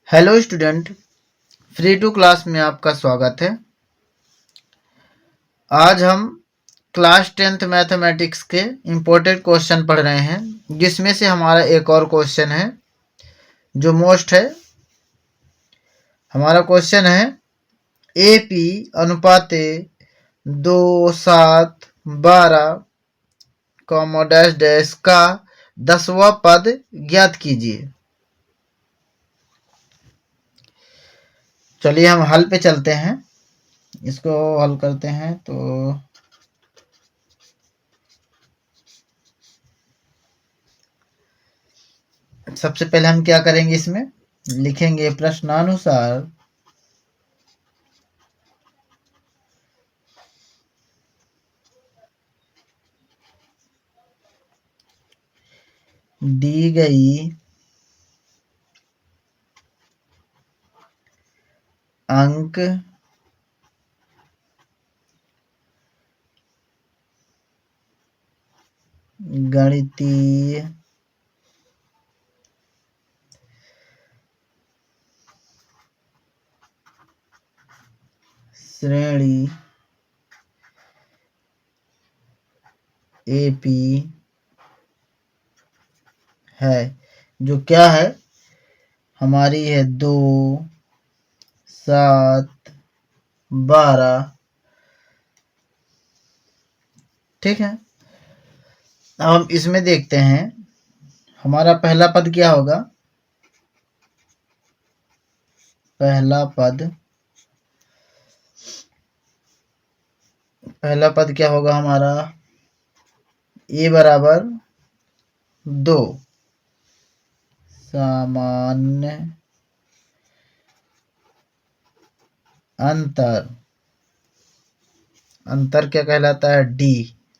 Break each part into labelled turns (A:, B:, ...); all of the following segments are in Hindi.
A: Hello student, free to class में आपका स्वागत है। आज हम क्लास 10th मैथमेटिक्स के इम्पोर्टेंट क्वेश्चन पढ़ रहे हैं, जिसमें से हमारा एक और क्वेश्चन है जो मोस्ट है। हमारा क्वेश्चन है AP अनुपाते 2 7 12 डैश डैश का 10वां पद ज्ञात कीजिए। चलिए हम हल पे चलते हैं, इसको हल करते हैं। तो सबसे पहले हम क्या करेंगे, इसमें लिखेंगे प्रश्नानुसार दी गई अंक गणितीय श्रेणी AP है, जो क्या है हमारी है 2 7 12। ठीक है, अब हम इसमें देखते हैं हमारा पहला पद क्या होगा। पहला पद क्या होगा हमारा, A बराबर 2 सामान्य अंतर क्या कहलाता है, D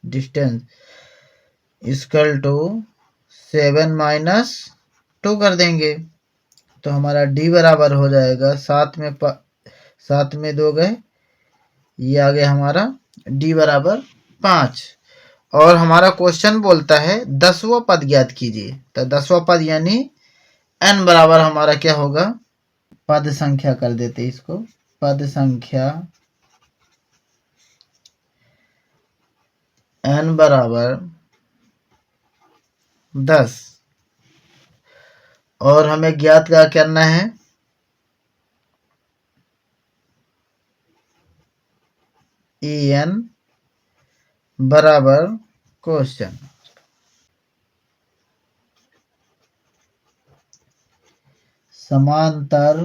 A: डिस्टेंस इक्वल टू 7 - 2 कर देंगे तो हमारा D बराबर हो जाएगा 7 में 2 गए, ये आ गया हमारा D बराबर 5। और हमारा क्वेश्चन बोलता है 10वां पद ज्ञात कीजिए, तो 10वां पद यानी n बराबर हमारा क्या होगा, पद संख्या कर देते इसको, पद संख्या n बराबर 10। और हमें ज्ञात क्या करना है, En बराबर क्वेश्चन समांतर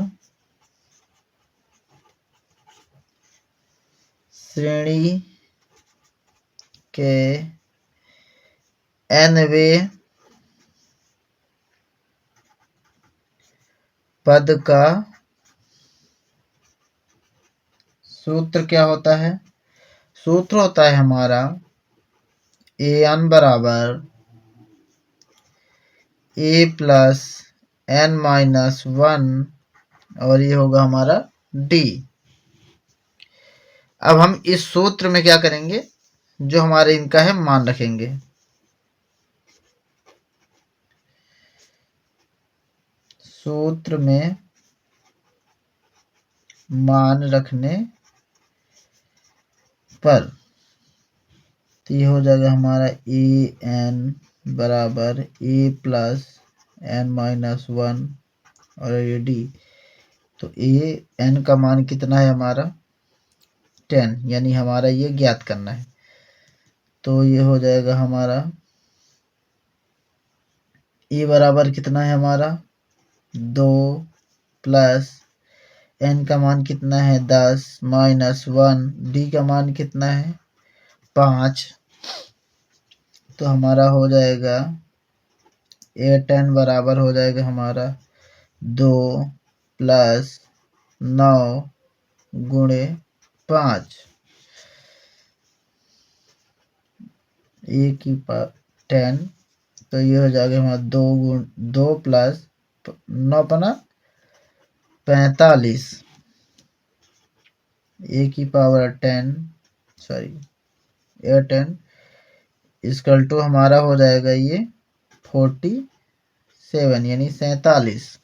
A: श्रेणी के nवें पद का सूत्र क्या होता है। सूत्र होता है हमारा An बराबर A प्लस n-1 और ये होगा हमारा D। अब हम इस सूत्र में क्या करेंगे, जो हमारे इनका है मान रखेंगे। सूत्र में मान रखने पर तो ये हो जाएगा हमारा An बराबर A प्लस n-1 और ये D। तो An का मान कितना है हमारा 10, यानी हमारा ये ज्ञात करना है। तो ये हो जाएगा हमारा A बराबर कितना है हमारा 2 प्लस n का मान कितना है 10 -1, D का मान कितना है 5। तो हमारा हो जाएगा A10 बराबर हो जाएगा हमारा 2 प्लस 9 गुणे 5 A की 10। तो ये हो जाएगा हमारा 2 प्लस 9 पना 45 A की power 10 sorry A10 equal to हमारा हो जाएगा ये 47 यानी 47।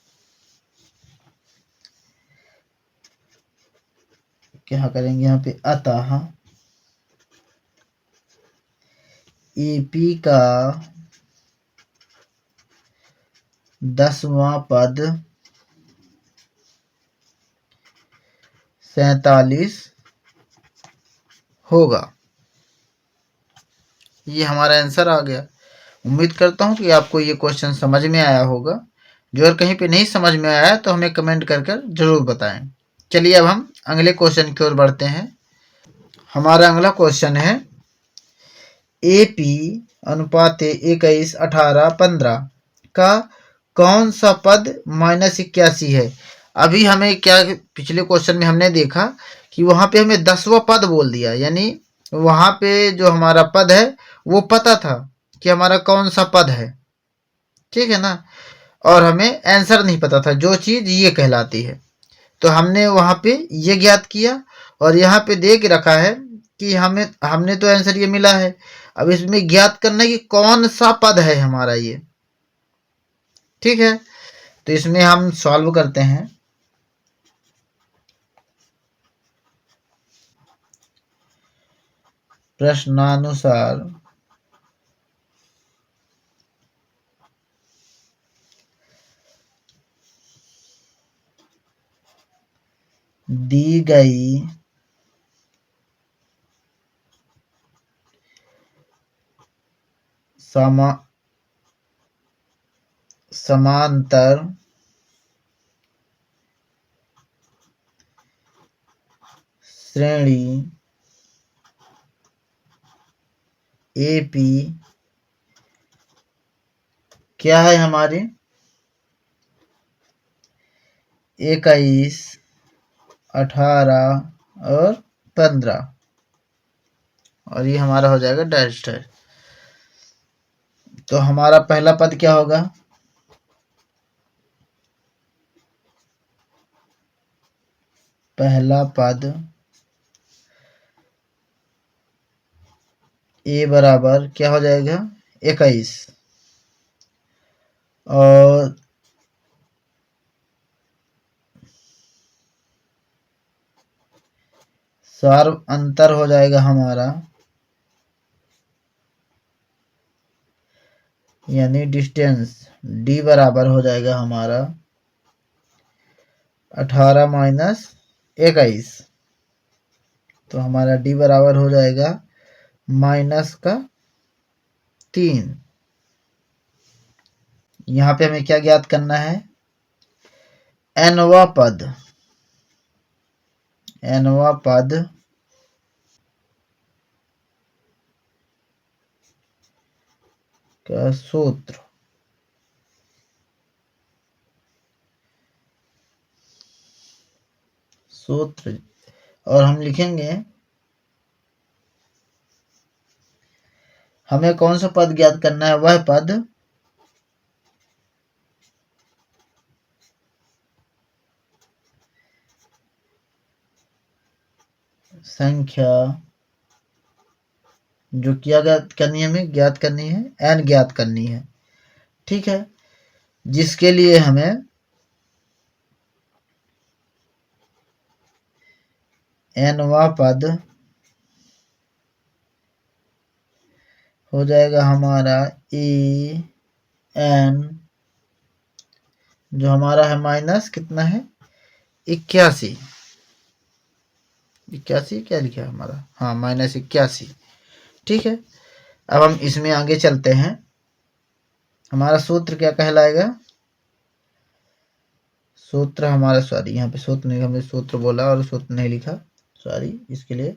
A: क्या करेंगे यहाँ पे, अतः AP का 10वां पद 47 होगा। ये हमारा आंसर आ गया। उम्मीद करता हूँ कि आपको ये क्वेश्चन समझ में आया होगा। जो अगर कहीं पे नहीं समझ में आया तो हमें कमेंट कर कर जरूर बताएं। चलिए अब हम अगले क्वेश्चन की ओर बढ़ते हैं। हमारा अगला क्वेश्चन है AP अनुपात 21, 18, 15 का कौन सा पद -81 है। अभी हमें क्या, पिछले क्वेश्चन में हमने देखा कि वहां पे हमें 10वां पद बोल दिया, यानी वहां पे जो हमारा पद है वो पता था कि हमारा कौन सा पद है, ठीक है ना, और हमें आंसर नहीं पता था, जो चीज ये कहलाती है। तो हमने वहां पे ये ज्ञात किया और यहाँ पे दे के रखा है कि हमने तो आंसर ये मिला है। अब इसमें ज्ञात करना है कि कौन सा पद है हमारा ये, ठीक है। तो इसमें हम सॉल्व करते हैं। प्रश्नानुसार दी गई समांतर श्रेणी AP क्या है हमारी, 21, 18 और 15, और ये हमारा हो जाएगा डैश है। तो हमारा पहला पद क्या होगा, पहला पद A बराबर क्या हो जाएगा, 21, और सार्व अंतर हो जाएगा हमारा, यानी डिस्टेंस D बराबर हो जाएगा हमारा 18 माइनस 21। तो हमारा D बराबर हो जाएगा -3। यहाँ पे हमें क्या ज्ञात करना है, nवां पद का सूत्र। और हम लिखेंगे, हमें कौन सा पद ज्ञात करना है, वह पद संख्या जो क्या ज्ञात करनी है, हमें ज्ञात करनी है, n ज्ञात करनी है, ठीक है। जिसके लिए हमें nवां पद हो जाएगा हमारा an, जो हमारा है माइनस कितना है, 81, क्या लिखा है हमारा, हाँ -81, ठीक है। अब हम इसमें आगे चलते हैं। हमारा सूत्र क्या कहलाएगा, सूत्र हमारा, सॉरी यहाँ पे सूत्र नहीं, हमने सूत्र बोला और सूत्र नहीं लिखा, सॉरी, इसके लिए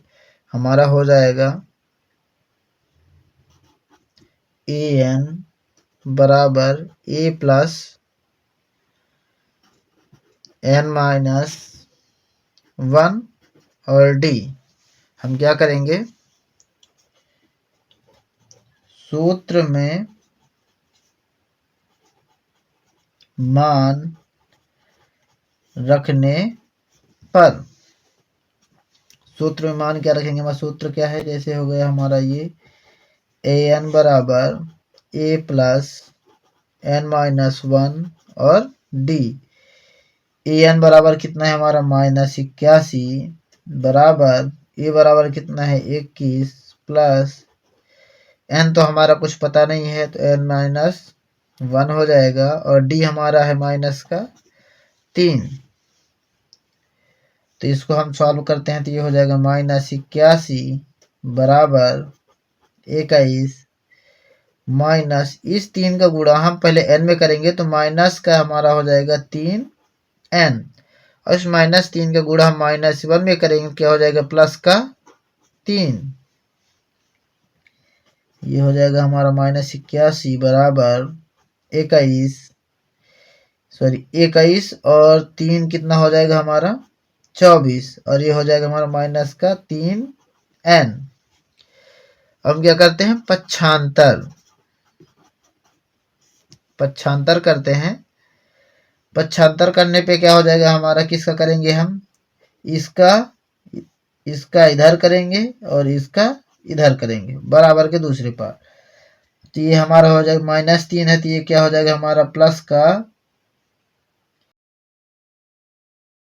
A: हमारा हो जाएगा an बराबर a प्लस n-1 और d। हम क्या करेंगे, सूत्र में मान रखने पर, सूत्र में मान क्या रखेंगे, हमारा सूत्र क्या है, जैसे हो गया हमारा ये an बराबर a प्लस n-1 और d। an बराबर कितना है हमारा, -81 बराबर ए बराबर कितना है 21 प्लस एन तो हमारा कुछ पता नहीं है तो एन माइनस 1 हो जाएगा और डी हमारा है माइनस का 3। तो इसको हम सॉल्व करते हैं तो ये हो जाएगा -81 बराबर 21 माइनस इस 3 का गुणा हम पहले n में करेंगे तो माइनस का हमारा हो जाएगा 3n और इस -3 का गुणा हम -1 में करेंगे क्या हो जाएगा प्लस का 3। ये हो जाएगा हमारा -81 बराबर 21 और 3 कितना हो जाएगा हमारा 24 और ये हो जाएगा हमारा माइनस का 3n। हम क्या करते हैं पक्षांतर करते हैं। पक्षांतर करने पे क्या हो जाएगा हमारा किसका करेंगे हम इसका इधर करेंगे और इसका इधर करेंगे बराबर के दूसरे पार। तो ये हमारा हो जाएगा -3 है तो ये क्या हो जाएगा हमारा प्लस का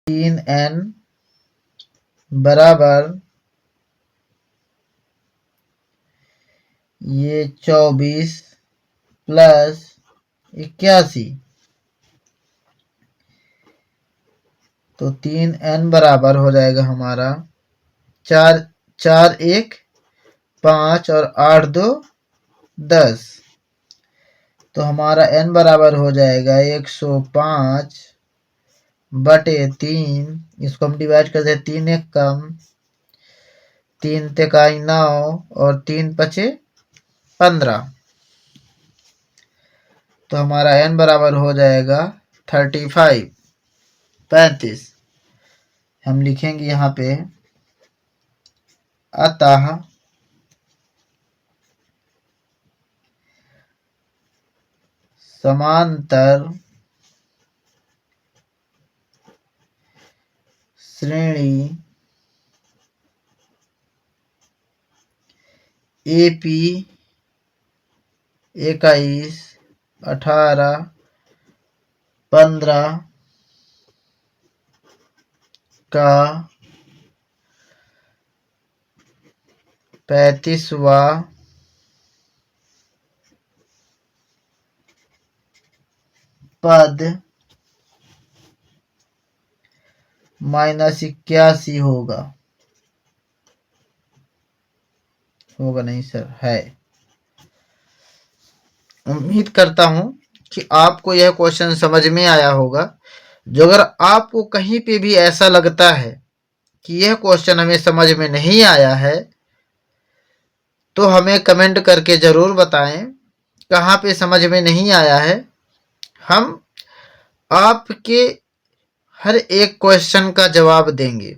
A: 3n बराबर ये 24 प्लस 81 तो 3n बराबर हो जाएगा हमारा 4 1 5 और 8 2 10। तो हमारा n बराबर हो जाएगा 105 बटे 3। इसको हम डिवाइड करते हैं 3 1 कम 3 तिकाई 9 और 3 पचे 15। तो हमारा n बराबर हो जाएगा 35। हम लिखेंगे यहाँ पे अतः समांतर श्रेणी AP 21 18 15 का 35वां पद -81 होगा नहीं सर है। उम्मीद करता हूं कि आपको यह क्वेश्चन समझ में आया होगा। जो अगर आपको कहीं पे भी ऐसा लगता है कि यह क्वेश्चन हमें समझ में नहीं आया है तो हमें कमेंट करके जरूर बताएं कहाँ पे समझ में नहीं आया है। हम आपके हर एक क्वेश्चन का जवाब देंगे।